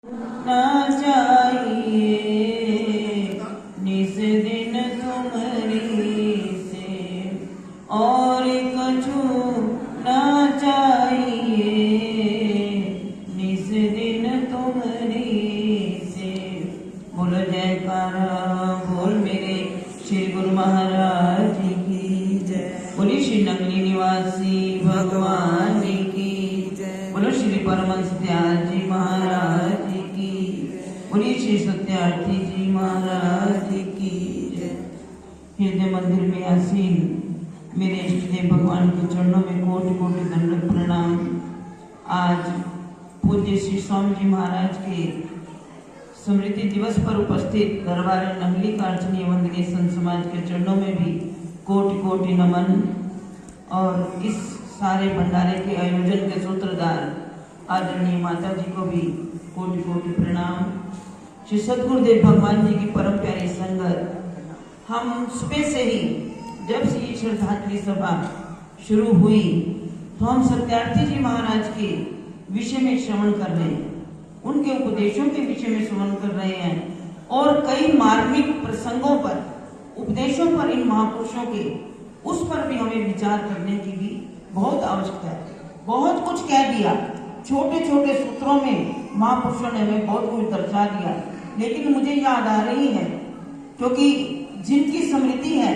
ना चाहिए निस दिन तुम्हारी से और कछु ना चाहिए निस दिन तुम्हारी से। बोलो जयकारा बोल मेरे श्री गुरु महाराज की जय। बोली श्री नगली निवासी भगवान की जय। बोलो श्री परमहंस दयाल जी महाराज की। बोली श्री सत्यार्थी जी महाराज की जय। हृदय मंदिर में आसीन मेरे इष्टदेव भगवान के चरणों में कोटि कोटि दंडवत प्रणाम। आज पूज्य श्री स्वामी जी महाराज के स्मृति दिवस पर उपस्थित दरबार नंगली कार्चनीय वंदनीय संत समाज के चरणों में भी कोटि कोटि नमन। और इस सारे भंडारे के आयोजन के सूत्रधार आदरणीय माता जी को भी कोटि कोटि प्रणाम। श्री सद्गुरुदेव भगवान जी की परम प्यारी संगत, हम सुबह से ही जब से ये श्रद्धांजलि सभा शुरू हुई तो हम सत्यार्थी जी महाराज के विषय में श्रवण कर रहे हैं, उनके उपदेशों के विषय में श्रवण कर रहे हैं और कई मार्मिक प्रसंगों पर उपदेशों पर इन महापुरुषों के उस पर भी हमें विचार करने की भी बहुत आवश्यकता है। बहुत कुछ कह दिया, छोटे छोटे सूत्रों में महापुरुषों ने हमें बहुत कुछ दर्शा दिया, लेकिन मुझे याद आ रही है क्योंकि जिनकी स्मृति है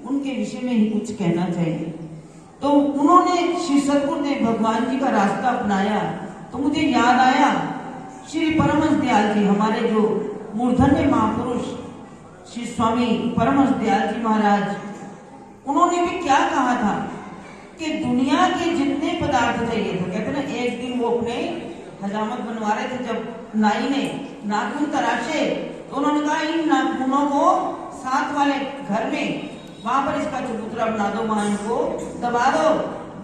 उनके विषय में ही कुछ कहना चाहिए। तो उन्होंने श्री सद्गुरुदेव भगवान जी का रास्ता अपनाया तो मुझे याद आया श्री परमहंस दयाल जी, हमारे जो मूर्धन्य महापुरुष श्री स्वामी परमहंस दयाल जी महाराज, उन्होंने भी क्या कहा था कि दुनिया के जितने पदार्थ चाहिए थे, कहते ना एक दिन वो अपने हजामत बनवा रहे थे, जब नाई ने नाखून तराशे तो उन्होंने कहा इन नाखूनों को साथ वाले घर में वहां पर इसका चबूतरा बना दो, वहां इनको दबा दो,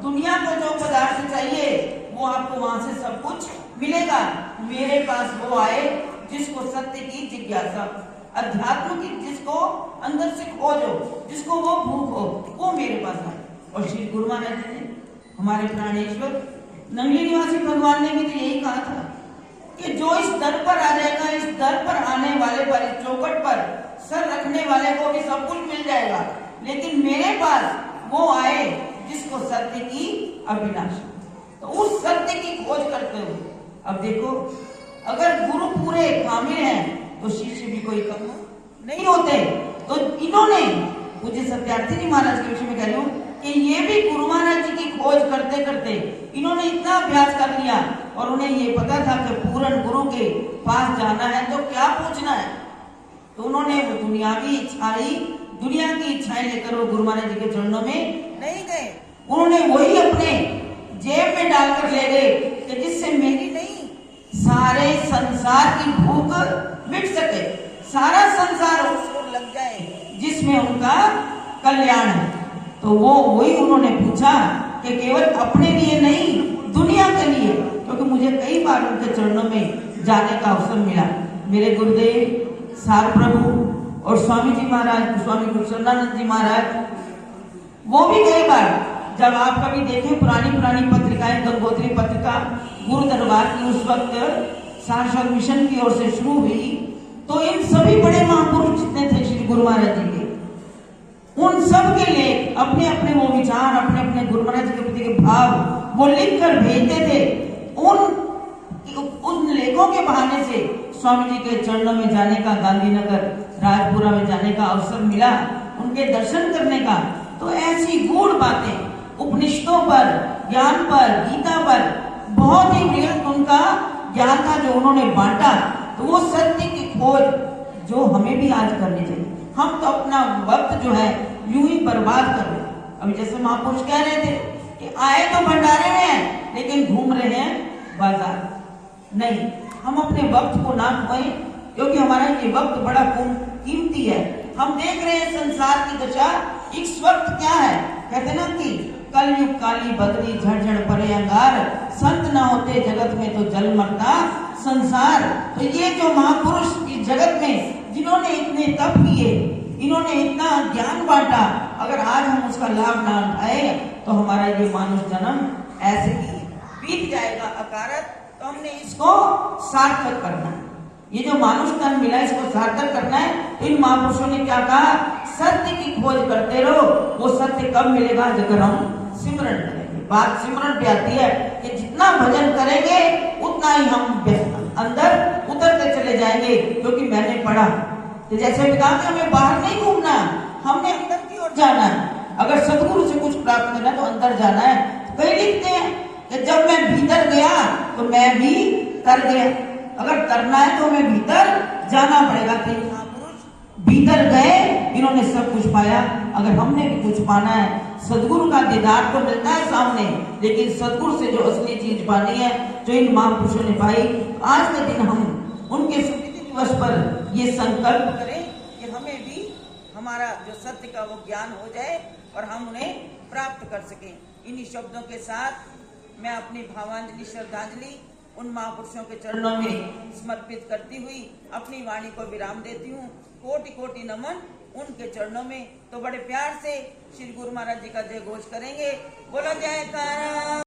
दुनिया को जो पदार्थ चाहिए वो आपको वहां से सब कुछ मिलेगा। मेरे पास वो आए जिसको सत्य की जिज्ञासा, अध्यात्म की, जिसको अंदर से खोजो, जिसको वो भूख हो, वो मेरे पास आए। और श्री गुरु महाराज जी ने, हमारे प्राणेश्वर नंगली निवासी भगवान ने भी तो यही कहा था कि जो इस दर पर आ जाएगा, इस दर पर आने वाले पर, इस चौखट पर सर रखने वाले को भी सब कुछ मिल जाएगा, लेकिन मेरे पास वो आए जिसको सत्य की अभिलाषा। तो उस सत्य की खोज करते हुए, अब देखो अगर गुरु पूरे कामिल हैं तो शिष्य भी कोई कम नहीं होते। तो इन्होंने, मुझे सत्यार्थी जी महाराज के विषय में कह रही हूँ कि ये भी गुरु महाराज जी की खोज करते करते इन्होंने इतना अभ्यास कर लिया और उन्हें ये पता था कि पूर्ण गुरु के पास जाना है तो क्या पूछना है। तो उन्होंने वो दुनियावी इच्छाएं, दुनिया की इच्छाएं लेकर वो गुरु महाराज जी के चरणों में नहीं गए, उन्होंने वही अपने जेब में डालकर ले गए कि जिससे मेरी नहीं सारे संसार की भूख मिट सके, सारा संसार उसको लग जाए जिसमें उनका कल्याण है। तो वो वही उन्होंने पूछा कि केवल अपने लिए नहीं, दुनिया के लिए, क्योंकि मुझे कई बार उनके चरणों में जाने का अवसर मिला। मेरे गुरुदेव सार प्रभु और स्वामी जी महाराज, स्वामी गुरुचरणानंद जी महाराज, वो भी कई बार, जब आप कभी देखें पुरानी पत्रिकाएं, गंगोत्री पत्रिका गुरु दरबार की उस वक्त सारस्वत मिशन की ओर से शुरू हुई, तो इन सभी बड़े महापुरुष जितने थे श्री गुरु महाराज जी के, उन सब के लिए अपने अपने वो विचार, अपने अपने गुरु महाराज के प्रति के भाव वो लिख कर भेजते थे। उन लेखों के बहाने से स्वामी जी के चरणों में जाने का, गांधीनगर राजपुरा में जाने का अवसर मिला, उनके दर्शन करने का। तो ऐसी गूढ़ बातें उपनिषदों पर, ज्ञान पर, गीता पर बहुत ही बृहद उनका ज्ञान था जो उन्होंने बांटा। तो वो सत्य की खोज जो हमें भी आज करनी चाहिए। हम तो अपना वक्त जो है यूं ही बर्बाद कर रहे हैं। अभी जैसे महापुरुष कह रहे थे कि आए तो भंडारे में हैं लेकिन घूम रहे हैं बाजार। नहीं, हम अपने वक्त को ना खोएं, क्योंकि हमारा ये वक्त बड़ा कीमती है। हम देख रहे हैं संसार की दशा इस वक्त क्या है, कहते ना कि कलयुग काली बदली झड़झड़ परे अंगार, संत ना होते जगत में तो जल मरता संसार। तो ये जो महापुरुष इस जगत में जिन्होंने इतने तप किए, इन्होंने इतना ज्ञान बांटा, अगर आज हम उसका लाभ ना उठाए तो हमारा ये मानुष जन्म ऐसे ही बीत जाएगा अकारत तो हमने इसको सार्थक करना है। ये जो मानुष तन मिला इसको सार्थक करना है। तो इन महापुरुषों ने क्या कहा, सत्य की खोज करते रहो। वो सत्य कब मिलेगा, जब हम सिमरन करेंगे। बात सिमरन पे आती है कि जितना भजन करेंगे उतना ही हम अंदर उतरते चले जाएंगे। क्योंकि मैंने पढ़ा तो जैसे भी कहा कि हमें बाहर नहीं घूमना, हमने अंदर की ओर जाना है। अगर सदगुरु से कुछ प्राप्त करना है तो अंदर जाना है। तो कई लिखते हैं कि जब मैं भीतर गया तो मैं भी कर गया। अगर करना है तो हमें भीतर जाना पड़ेगा। तो महापुरुष भीतर गए, इन्होंने सब कुछ पाया। अगर हमने भी कुछ पाना है, सदगुरु का दीदार तो मिलता है सामने, लेकिन सदगुरु से जो असली चीज पानी है जो इन महापुरुषों ने पाई, आज के दिन हम उनके स्मृति दिवस पर ये संकल्प करें कि हमें भी हमारा जो सत्य का वो ज्ञान हो जाए और हम उन्हें प्राप्त कर सकें। इन्हीं शब्दों के साथ मैं अपनी भावांजलि श्रद्धांजलि उन महापुरुषों के चरणों में समर्पित करती हुई अपनी वाणी को विराम देती हूँ। कोटि कोटि नमन उनके चरणों में। तो बड़े प्यार से श्री गुरु महाराज जी का जय घोष करेंगे। बोलो जयकारा।